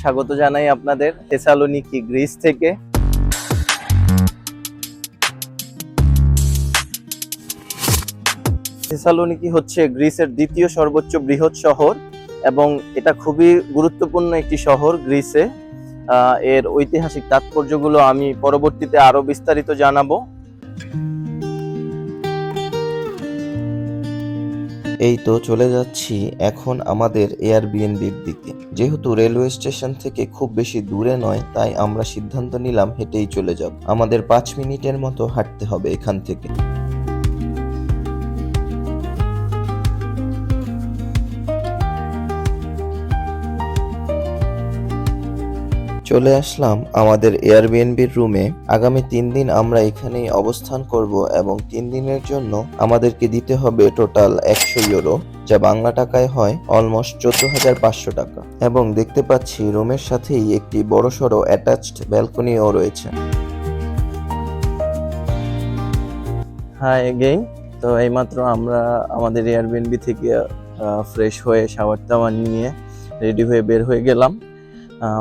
স্বাগত জানাই আপনাদের থেসালোনিকি গ্রিস থেকে। থেসালোনিকি হচ্ছে গ্রিসের দ্বিতীয় সর্বোচ্চ বৃহৎ শহর এবং এটা খুবই গুরুত্বপূর্ণ একটি শহর গ্রিসে। এর ঐতিহাসিক তাৎপর্যগুলো আমি পরবর্তীতে আরো বিস্তারিত জানাবো। এই তো চলে যাচ্ছি এখন আমাদের এয়ারবিএনবির দিকে। যেহেতু রেলওয়ে স্টেশন থেকে খুব বেশি দূরে নয়, তাই আমরা সিদ্ধান্ত নিলাম হেঁটেই চলে যাব। আমাদের 5 মিনিটের মতো হাঁটতে হবে এখান থেকে। চলে আসলাম আমাদের এয়ারবিএনবির রুমে। আগামী 3 দিন আমরা এখানেই অবস্থান করব এবং 3 দিনের জন্য আমাদেরকে দিতে হবে টোটাল 100 ইউরো, যা বাংলা টাকায় হয় অলমোস্ট 14,500 টাকা। এবং দেখতে পাচ্ছি রুমের সাথেই একটি বড়সড় অ্যাটাচড ব্যালকনিও রয়েছে। Hi again. তো এইমাত্র আমরা আমাদের এয়ারবিএনবি থেকে ফ্রেশ হয়ে শাওয়ার টাওয়ার নিয়ে রেডি হয়ে বের হয়ে গেলাম।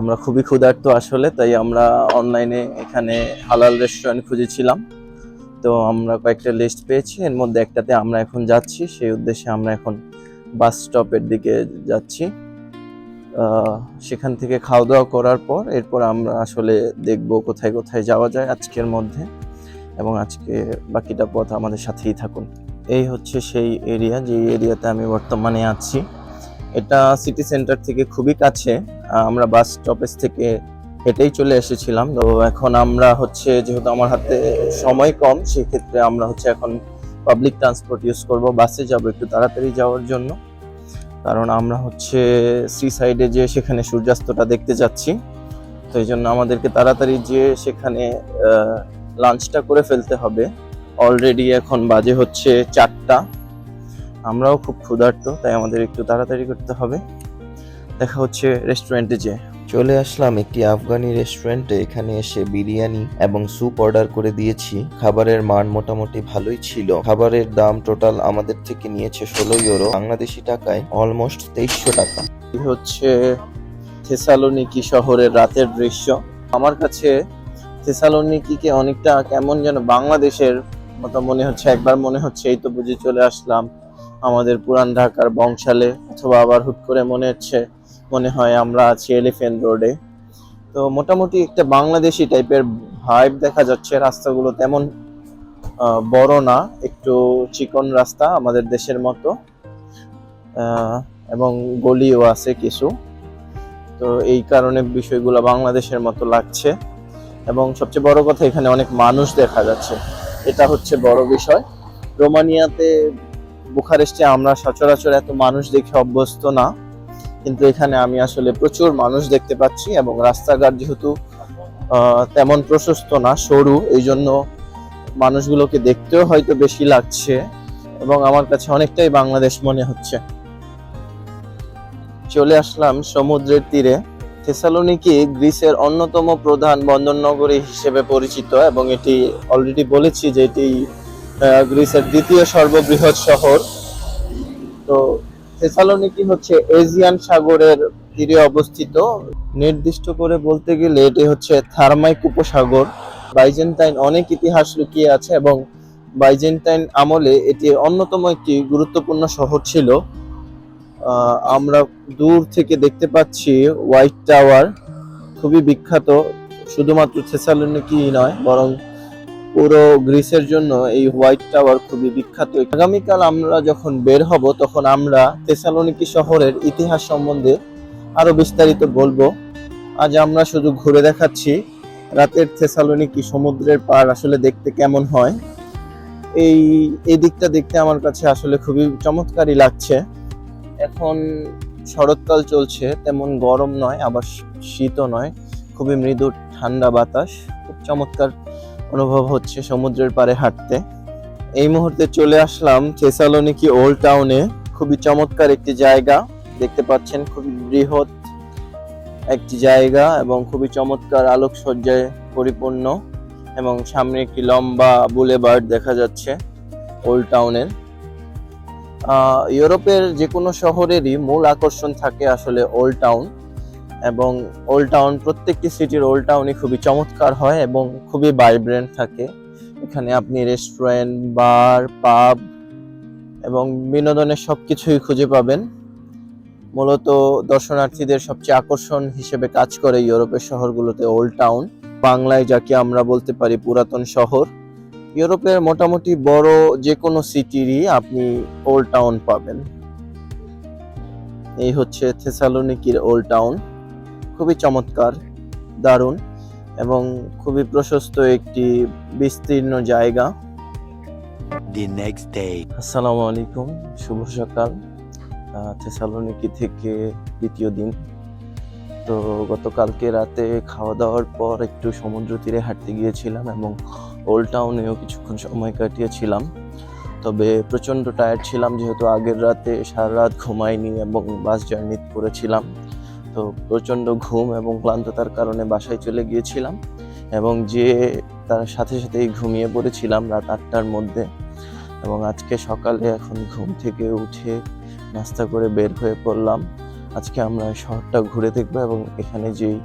আমরা খুবই ক্ষুধার্ত আসলে, তাই আমরা অনলাইনে এখানে হালাল রেস্টুরেন্ট খুঁজেছিলাম। তো আমরা কয়েকটা লিস্ট পেয়েছি, এর মধ্যে একটাতে আমরা এখন যাচ্ছি। সেই উদ্দেশ্যে আমরা এখন বাস স্টপের দিকে যাচ্ছি। সেখান থেকে খাওয়া দাওয়া করার পর এরপর আমরা আসলে দেখব কোথায় কোথায় যাওয়া যায় আজকের মধ্যে, এবং আজকে বাকিটা পথ আমাদের সাথেই থাকুন। এই হচ্ছে সেই এরিয়া, যে এরিয়াতে আমি বর্তমানে আছি। এটা সিটি সেন্টার থেকে খুবই কাছে। আমরা বাস স্টপেজ থেকে হেঁটেই চলে এসেছিলাম। তো এখন আমরা যেহেতু আমার হাতে সময় কম, সেক্ষেত্রে আমরা এখন পাবলিক ট্রান্সপোর্ট ইউজ করব। বাসে যাব একটু তাড়াতাড়ি যাওয়ার জন্য, কারণ আমরা সি সাইডে যে সেখানে সূর্যাস্তটা দেখতে যাচ্ছি। তো এই জন্য আমাদেরকে তাড়াতাড়ি যেয়ে সেখানে লাঞ্চটা করে ফেলতে হবে। অলরেডি এখন বাজে 4টা। আমরাও খুব ক্ষুধার্ত, তাই আমাদের একটু তাড়াতাড়ি করতে হবে। দেখা হচ্ছে রেস্টুরেন্টে যে। চলে আসলাম একটি আফগানি রেস্টুরেন্টে। এখানে এসে বিরিয়ানি এবং স্যুপ অর্ডার করে দিয়েছি। খাবারের মান মোটামুটি ভালোই ছিল। খাবারের দাম টোটাল আমাদের থেকে নিয়েছে 16 ইউরো, বাংলাদেশি টাকায় অলমোস্ট 2300 টাকা। এই হচ্ছে থেসালোনিকি শহরের রাতের দৃশ্য। আমার কাছে থেসালোনিকিকে অনেকটা কেমন যেন বাংলাদেশের মতো মনে হচ্ছে। একবার মনে হচ্ছে এই তো বুঝে চলে আসলাম আমাদের পুরান ঢাকার বংশালে, অথবা আবার হুট করে মনে হয় আমরা আছি এলিফ্যান্ট রোডে। তো মোটামুটি একটা বাংলাদেশি টাইপের ভাইব দেখা যাচ্ছে। রাস্তাগুলো তেমন বড় না, একটু চিকন রাস্তা আমাদের দেশের মতো, এবং গলিও আছে কিছু। তো এই কারণে বিষয়গুলো বাংলাদেশের মতো লাগছে। এবং সবচেয়ে বড় কথা, এখানে অনেক মানুষ দেখা যাচ্ছে, এটা হচ্ছে বড় বিষয়। রোমানিয়াতে, বুখারেস্টে আমরা সচরাচর এত মানুষ দেখে অভ্যস্ত না, কিন্তু এখানে আমি আসলে প্রচুর মানুষ দেখতে পাচ্ছি। এবং রাস্তাঘাট যেহেতু তেমন প্রশস্ত না, সরু, এই জন্য মানুষগুলোকে দেখতেও হয়তো বেশি লাগছে, এবং আমার কাছে অনেকটাই বাংলাদেশ মনে হচ্ছে। চলে আসলাম সমুদ্রের তীরে। থেসালোনিকি গ্রিসের অন্যতম প্রধান বন্দরনগরী হিসেবে পরিচিত, এবং এটি অলরেডি বলেছি যে এটি গ্রিসের দ্বিতীয় সর্ববৃহৎ শহর। তো থেসালোনিকি হচ্ছে এজিয়ান সাগরের তীরে অবস্থিত। নির্দিষ্ট করে বলতে গেলে এটি হচ্ছে থার্মাইক উপসাগর। বাইজেন্টাইন অনেক ইতিহাস লুকিয়ে আছে, এবং বাইজেন্টাইন আমলে এটি অন্যতম একটি গুরুত্বপূর্ণ শহর ছিল। আমরা দূর থেকে দেখতে পাচ্ছি হোয়াইট টাওয়ার, খুবই বিখ্যাত। শুধুমাত্র থেসালোনিকি নয়, বরং পুরো গ্রিসের জন্য এই হোয়াইট টাওয়ার খুবই বিখ্যাত। আগামীকাল আমরা যখন বের হব, তখন আমরা থেসালোনিকি শহরের ইতিহাস সম্বন্ধে আরো বিস্তারিত বলবো। আজ আমরা শুধু ঘুরে দেখাচ্ছি রাতের থেসালোনিকি সমুদ্রের পাড় আসলে দেখতে কেমন হয়। এই দিকটা দেখতে আমার কাছে আসলে খুবই চমৎকারই লাগছে। এখন শরৎকাল চলছে, তেমন গরম নয়, আবার শীতও নয়, খুবই মৃদু ঠান্ডা বাতাস। খুব চমৎকার অনুভব হচ্ছে সমুদ্রের পাড়ে হাঁটতে। এই মুহূর্তে চলে আসলাম থেসালোনিকি ওল্ড টাউনে। খুবই চমৎকার একটি জায়গা, দেখতে পাচ্ছেন, খুবই বৃহৎ একটি জায়গা এবং খুবই চমৎকার আলোকসজ্জায় পরিপূর্ণ, এবং সামনে একটি লম্বা বুলেভার্ড দেখা যাচ্ছে ওল্ড টাউনের। ইউরোপের যে কোনো শহরেরই মূল আকর্ষণ থাকে আসলে ওল্ড টাউন। এবং ওল্ড টাউন, প্রত্যেকটি সিটির ওল্ড টাউনই খুবই চমৎকার হয় এবং খুবই ভাইব্রেন্ট থাকে। এখানে আপনি রেস্টুরেন্ট, বার, পাব এবং বিনোদনের সবকিছুই খুঁজে পাবেন। মূলত দর্শনার্থীদের সবচেয়ে আকর্ষণ হিসেবে কাজ করে ইউরোপের শহরগুলোতে ওল্ড টাউন, বাংলায় যাকে আমরা বলতে পারি পুরাতন শহর। ইউরোপের মোটামুটি বড় যে কোনো সিটিরই আপনি ওল্ড টাউন পাবেন। এই হচ্ছে থেসালোনিকির ওল্ড টাউন, খুবই চমৎকার, দারুণ এবং খুবই প্রশস্ত একটি বিস্তীর্ণ জায়গা। The next day. আসসালামু আলাইকুম, শুভ সকাল। থেসালোনিকি থেকে দ্বিতীয় দিন। তো গতকালকে রাতে খাওয়া দাওয়ার পর একটু সমুদ্র তীরে হাঁটতে গিয়েছিলাম এবং ওল্ড টাউনেও কিছুক্ষণ সময় কাটিয়েছিলাম। তবে প্রচণ্ড টায়ার্ড ছিলাম, যেহেতু আগের রাতে সারা রাত ঘুমাইনি এবং বাস জার্নি করেছিলাম। তো প্রচণ্ড ঘুম এবং ক্লান্ততার কারণে বাসায় চলে গিয়েছিলাম এবং তার সাথে সাথেই ঘুমিয়ে পড়েছিলাম রাত 8টার মধ্যে। এবং আজকে সকালে এখন ঘুম থেকে উঠে নাস্তা করে বের হয়ে পড়লাম। আজকে আমরা শহরটা ঘুরে দেখবো এবং এখানে যেই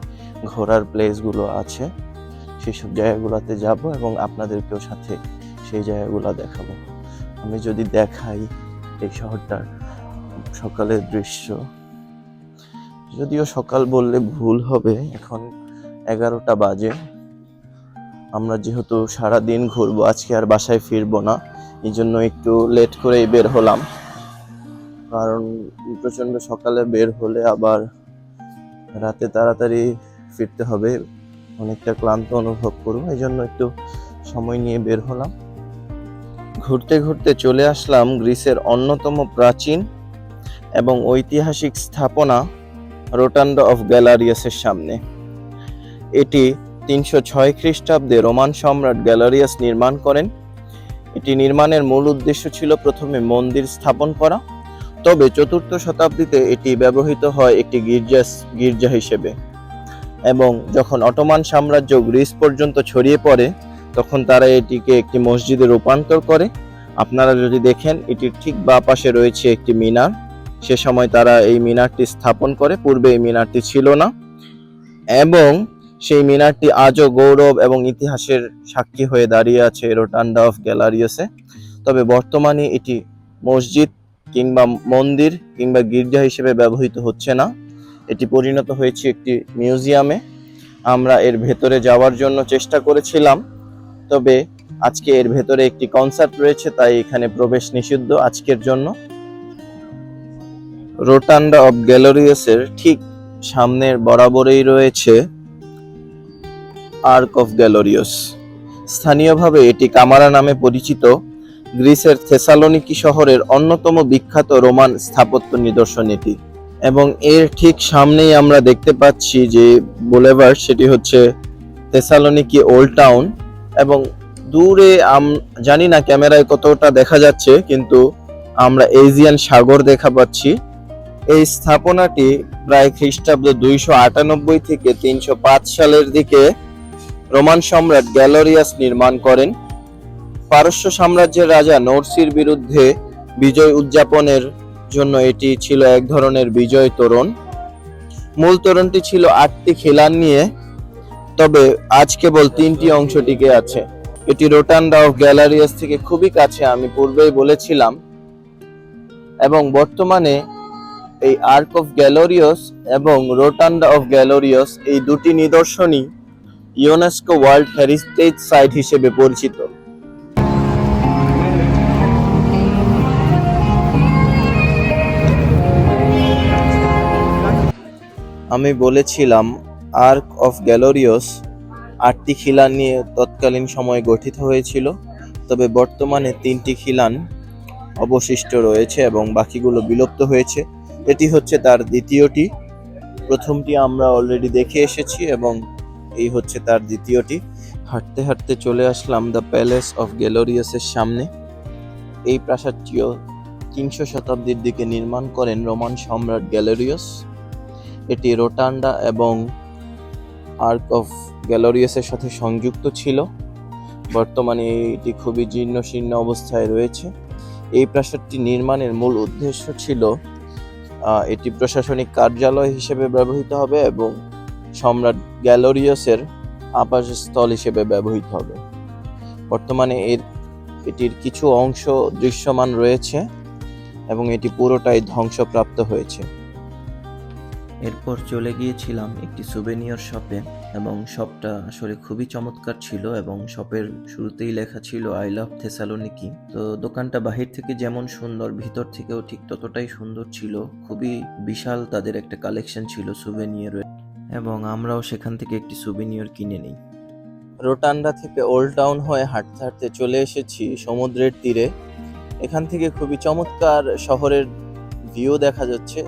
ঘোরার প্লেসগুলো আছে সেসব জায়গাগুলোতে যাব এবং আপনাদেরকেও সাথে সেই জায়গাগুলো দেখাবো। আমি যদি দেখাই এই শহরটার সকালের দৃশ্য, যদিও সকাল বললে ভুল হবে, এখন 11টা বাজে। আমরা যেহেতু সারা দিন ঘুরবো, আজকে আর বাসায় ফিরবো না, এই জন্য একটু লেট করেই বের হলাম। কারণ প্রচণ্ড সকালে বের হলে আবার রাতে তাড়াতাড়ি ফিরতে হবে, অনেকটা ক্লান্ত অনুভব করবো, এই জন্য একটু সময় নিয়ে বের হলাম। ঘুরতে ঘুরতে চলে আসলাম গ্রিসের অন্যতম প্রাচীন এবং ঐতিহাসিক স্থাপনা রোটান্ডা অফ গ্যালারিয়াসের সামনে। এটি 306 খ্রিস্টাব্দে রোমান সম্রাট গ্যালারিয়াস নির্মাণ করেন। এটি নির্মাণের মূল উদ্দেশ্য ছিল প্রথমে মন্দির স্থাপন করা, তবে 4র্থ শতাব্দীতে এটি ব্যবহৃত হয় একটি গির্জা হিসেবে এবং যখন অটোমান সাম্রাজ্য গ্রিস পর্যন্ত ছড়িয়ে পড়ে তখন তারা এটিকে একটি মসজিদে রূপান্তর করে। আপনারা যদি দেখেন, এটির ঠিক বাঁ পাশে রয়েছে একটি মিনার। সে সময় তারা এই মিনারটি স্থাপন করে, পূর্বে এই মিনারটি ছিল না এবং সেই মিনারটি আজও গৌরব এবং ইতিহাসের সাক্ষী হয়ে দাঁড়িয়ে আছে রোটান্ডা অফ গ্যালারিয়াসে। তবে বর্তমানে এটি মসজিদ কিংবা মন্দির কিংবা গির্জা হিসেবে ব্যবহৃত হচ্ছে না, এটি পরিণত হয়েছে একটি মিউজিয়ামে। আমরা এর ভেতরে যাওয়ার জন্য চেষ্টা করেছিলাম, তবে আজকে এর ভেতরে একটি কনসার্ট রয়েছে, তাই এখানে প্রবেশ নিষিদ্ধ আজকের জন্য। রোটান্ডা অফ গ্যালারিয়াসের ঠিক সামনের বরাবরই রয়েছে আর্ক অফ গ্যালারিয়াস। স্থানীয়ভাবে এটি কামারা নামে পরিচিত, গ্রিসের থেসালোনিকি শহরের অন্যতম বিখ্যাত রোমান স্থাপত্য নিদর্শন এটি। এবং এর ঠিক সামনেই আমরা দেখতে পাচ্ছি যে বুলেভার্ড, সেটি হচ্ছে থেসালোনিকি ওল্ড টাউন এবং দূরে জানি না ক্যামেরায় কতটা দেখা যাচ্ছে, কিন্তু আমরা এজিয়ান সাগর দেখা পাচ্ছি। এই স্থাপনাটি প্রায় খ্রিস্টাব্দ 298 থেকে 305 সালের দিকে রোমান সম্রাট গ্যালারিয়াস নির্মাণ করেন। পারস্য সাম্রাজ্যের রাজা নরসির বিরুদ্ধে বিজয় উদযাপনের জন্য এটি ছিল এক ধরনের বিজয় তোরণ। মূল তোরণটি ছিল 8টি খিলান নিয়ে, তবে আজ কেবল 3টি অংশ টিকে আছে। এটি রোটান্ডা অফ গ্যালারিয়াস থেকে খুবই কাছে, আমি পূর্বেই বলেছিলাম। এবং বর্তমানে এই আর্ক অফ গ্যালারিয়াস এবং রোটান্ডা অফ গ্যালারিয়াস এই দুটি নিদর্শনই ইউনেস্কো ওয়ার্ল্ড হেরিটেজ সাইট হিসেবে পরিচিত। আমি বলেছিলাম আর্ক অফ গ্যালারিয়াস 8টি খিলান নিয়ে তৎকালীন সময়ে গঠিত হয়েছিল, তবে বর্তমানে 3টি খিলান অবশিষ্ট রয়েছে এবং বাকিগুলো বিলুপ্ত হয়েছে। এটি হচ্ছে তার দ্বিতীয়টি। প্রথমটি আমরা অলরেডি দেখে এসেছি এবং এই হচ্ছে তার দ্বিতীয়টি। হাঁটতে হাঁটতে চলে আসলাম দ্য প্যালেস অফ গ্যালারিয়াসের সামনে। এই প্রাসাদটিও 300 শতাব্দীর দিকে নির্মাণ করেন রোমান সম্রাট গ্যালারিয়াস। এটি রোটান্ডা এবং আর্ক অফ গ্যালারিয়াসের সাথে সংযুক্ত ছিল। বর্তমানে এটি খুবই জীর্ণ শীর্ণ অবস্থায় রয়েছে। এই প্রাসাদটি নির্মাণের মূল উদ্দেশ্য ছিল এটি প্রশাসনিক কার্যালয় হিসেবে ব্যবহৃত হবে এবং সম্রাট গ্যালোরিয়াসের আবাসস্থল হিসেবে ব্যবহৃত হবে। বর্তমানে এটির কিছু অংশ দৃশ্যমান রয়েছে এবং এটি পুরোটাই ধ্বংসপ্রাপ্ত হয়েছে। এরপর চলে গিয়েছিলাম একটি সুভেনিয়র শপে এবং শপটা আসলে খুবই চমৎকার ছিল এবং শপের শুরুতেই লেখা ছিল আই লাভ থেসালোনিকি। তো দোকানটা বাহির থেকে যেমন সুন্দর, ভিতর থেকেও ঠিক ততটাই সুন্দর ছিল। খুবই বিশাল তাদের একটা কালেকশন ছিল সুভেনিয়রের এবং আমরাও সেখান থেকে একটি সুভেনিয়র কিনে নিই। রোটান্ডা থেকে ওল্ড টাউন হয়ে হাঁটতে হাঁটতে চলে এসেছি সমুদ্রের তীরে। এখান থেকে খুবই চমৎকার শহরের ভিউ দেখা যাচ্ছে।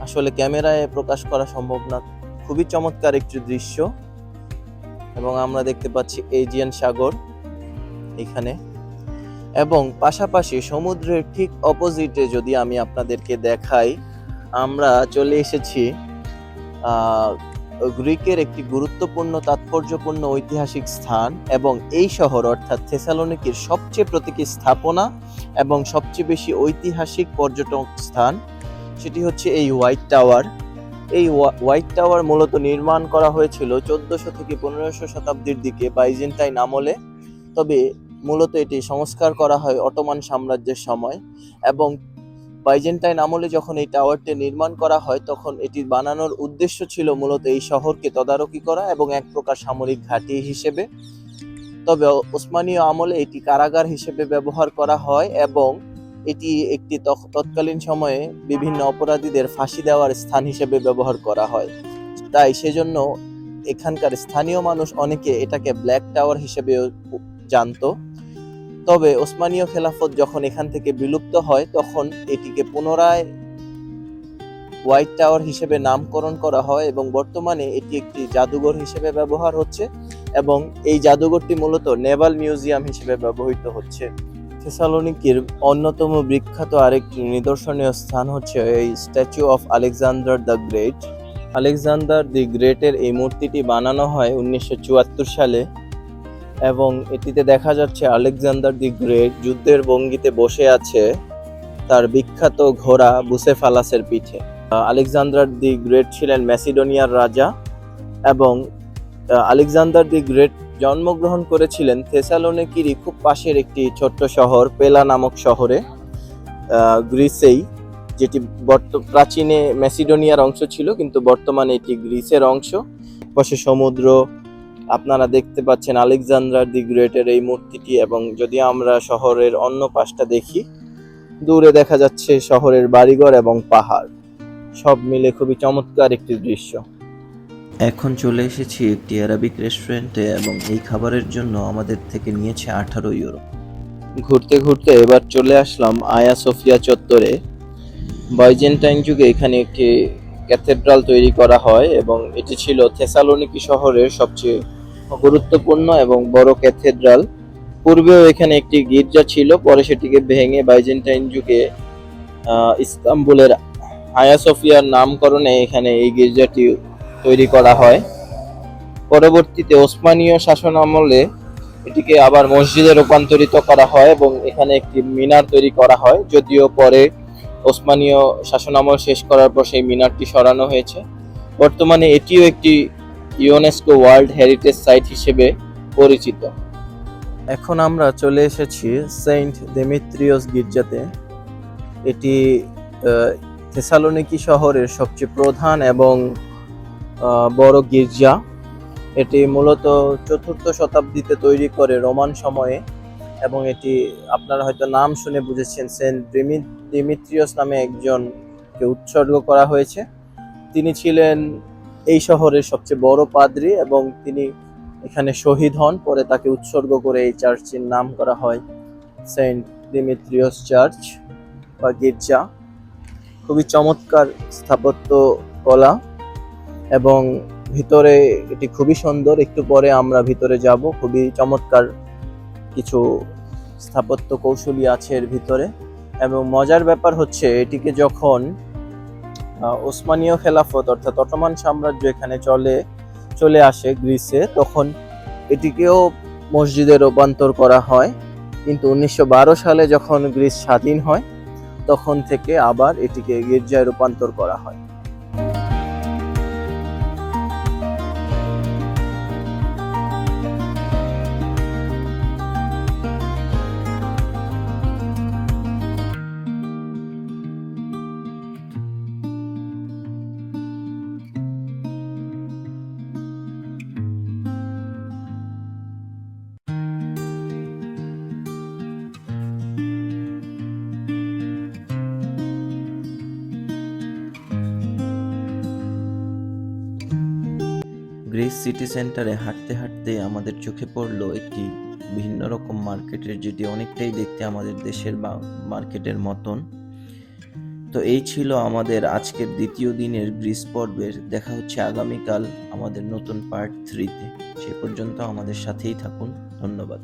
আসলে ক্যামেরায় প্রকাশ করা সম্ভব না, খুবই চমৎকার একটি দৃশ্য। এবং আমরা দেখতে পাচ্ছি এজিয়ান সাগর এখানে, এবং পাশাপাশি সমুদ্রের ঠিক অপোজিটে যদি আমি আপনাদেরকে দেখাই, আমরা চলে এসেছি গ্রিকের একটি গুরুত্বপূর্ণ তাৎপর্যপূর্ণ ঐতিহাসিক স্থান এবং এই শহর অর্থাৎ থেসালোনিকির সবচেয়ে প্রতীকী স্থাপনা এবং সবচেয়ে বেশি ঐতিহাসিক পর্যটক স্থান, সেটি হচ্ছে এই হোয়াইট টাওয়ার। এই হোয়াইট টাওয়ার মূলত নির্মাণ করা হয়েছিল 1400 থেকে 1500 শতাব্দীর দিকে বাইজেন্টাইন আমলে। তবে মূলত এটি সংস্কার করা হয় অটোমান সাম্রাজ্যের সময়, এবং বাইজেন্টাইন আমলে যখন এই টাওয়ারটি নির্মাণ করা হয় তখন এটি বানানোর উদ্দেশ্য ছিল মূলত এই শহরকে তদারকি করা এবং এক প্রকার সামরিক ঘাঁটি হিসেবে। তবে ওসমানীয় আমলে এটি কারাগার হিসেবে ব্যবহার করা হয় এবং এটি একটি তৎকালীন সময়ে বিভিন্ন অপরাধীদের ফাঁসি দেওয়ার স্থান হিসেবে ব্যবহার করা হয়। তাই সেজন্য এখানকার স্থানীয় মানুষ অনেকে এটাকে ব্ল্যাক টাওয়ার হিসেবে জানতো। তবে ওসমানীয় খেলাফত যখন এখান থেকে বিলুপ্ত হয় তখন এটিকে পুনরায় হোয়াইট টাওয়ার হিসেবে নামকরণ করা হয় এবং বর্তমানে এটি একটি জাদুঘর হিসেবে ব্যবহার হচ্ছে এবং এই জাদুঘরটি মূলত নেভাল মিউজিয়াম হিসেবে ব্যবহৃত হচ্ছে। থেসালোনিকির অন্যতম বিখ্যাত আরেকটি নিদর্শনীয় স্থান হচ্ছে এই statue of Alexander the great. Alexander the গ্রেটের এই মূর্তিটি বানানো হয় 1974 সালে এবং এটিতে দেখা যাচ্ছে আলেকজান্ডার দি গ্রেট যুদ্ধের ভঙ্গিতে বসে আছে তার বিখ্যাত ঘোড়া বুসেফালাসের পিঠে। আলেকজান্ডার দি গ্রেট ছিলেন ম্যাসিডোনিয়ার রাজা এবং আলেকজান্ডার দি গ্রেট জন্মগ্রহণ করেছিলেন থেসালোনিকিরই খুব পাশের একটি ছোট্ট শহর পেলা নামক শহরে, গ্রিসেই, যেটি প্রাচীনে ম্যাসিডোনিয়ার অংশ ছিল কিন্তু বর্তমানে এটি গ্রিসের অংশ। পাশে সমুদ্র, আপনারা দেখতে পাচ্ছেন আলেকজান্ডার দি গ্রেটের এই মূর্তিটি, এবং যদি আমরা শহরের অন্য পাশটা দেখি, দূরে দেখা যাচ্ছে শহরের বাড়িঘর এবং পাহাড়, সব মিলে খুবই চমৎকার একটি দৃশ্য। এখন চলে এসেছি একটি আরবিক রেস্টুরেন্টে এবং এই খাবারের জন্য আমাদের থেকে নিয়েছে 18 ইউরো। ঘুরতে ঘুরতে এবার চলে আসলাম আয়া সোফিয়া চত্বরে। বাইজেন্টাইন যুগে এখানে একটি ক্যাথেড্রাল তৈরি করা হয় এবং এটি ছিল থেসালোনিকি শহরের সবচেয়ে গুরুত্বপূর্ণ এবং বড় ক্যাথেড্রাল। পূর্বেও এখানে একটি গির্জা ছিল, পরে সেটিকে ভেঙে বাইজেন্টাইন যুগে ইস্তাম্বুলের আয়া সোফিয়ার নামকরণে এখানে এই গির্জাটি তৈরি করা হয়। পরবর্তীতে ওসমানীয় শাসন আমলে এটিকে আবার মসজিদে রূপান্তরিত করা হয় এবং এখানে একটি মিনার তৈরি করা হয়, যদিও পরে ওসমানীয় শাসনামল শেষ করার পর সেই মিনারটি সরানো হয়েছে। বর্তমানে এটিও একটি ইউনেস্কো ওয়ার্ল্ড হেরিটেজ সাইট হিসেবে পরিচিত। এখন আমরা চলে এসেছি সেন্ট দেমিত্রিয়স গির্জাতে। এটি থেসালোনিকি শহরের সবচেয়ে প্রধান এবং বড় গির্জা। এটি মূলত 4th শতাব্দীতে তৈরি করে রোমান সময়ে এবং এটি আপনারা হয়তো নাম শুনে বুঝেছেন, সেন্ট ডিমিত্রিয়াস নামে একজনকে উৎসর্গ করা হয়েছে। তিনি ছিলেন এই শহরের সবচেয়ে বড় পাদ্রী এবং তিনি এখানে শহীদ হন, পরে তাকে উৎসর্গ করে এই চার্চের নাম করা হয় সেন্ট ডিমিত্রিয়াস চার্চ বা গির্জা। খুবই চমৎকার স্থাপত্য কলা এবং ভিতরে এটি খুবই সুন্দর। একটু পরে আমরা ভিতরে যাব। খুবই চমৎকার কিছু স্থাপত্য কৌশলী আছে এর ভিতরে এবং মজার ব্যাপার হচ্ছে এটিকে যখন ওসমানীয় খেলাফত অর্থাৎ অটোমান সাম্রাজ্য এখানে চলে আসে গ্রিসে, তখন এটিকেও মসজিদে রূপান্তর করা হয়। কিন্তু 1912 সালে যখন গ্রিস স্বাধীন হয় তখন থেকে আবার এটিকে গির্জায় রূপান্তর করা হয়। গ্রিস সিটি সেন্টারে হাঁটতে হাঁটতে আমাদের চোখে পড়লো একটি ভিন্ন রকম মার্কেটের, যেটি অনেকটাই দেখতে আমাদের দেশের মার্কেটের মতন। তো এই ছিল আমাদের আজকের দ্বিতীয় দিনের গ্রিস পর্বের। দেখা হচ্ছে আগামীকাল আমাদের নতুন পার্ট 3-তে। সে পর্যন্ত আমাদের সাথেই থাকুন। ধন্যবাদ।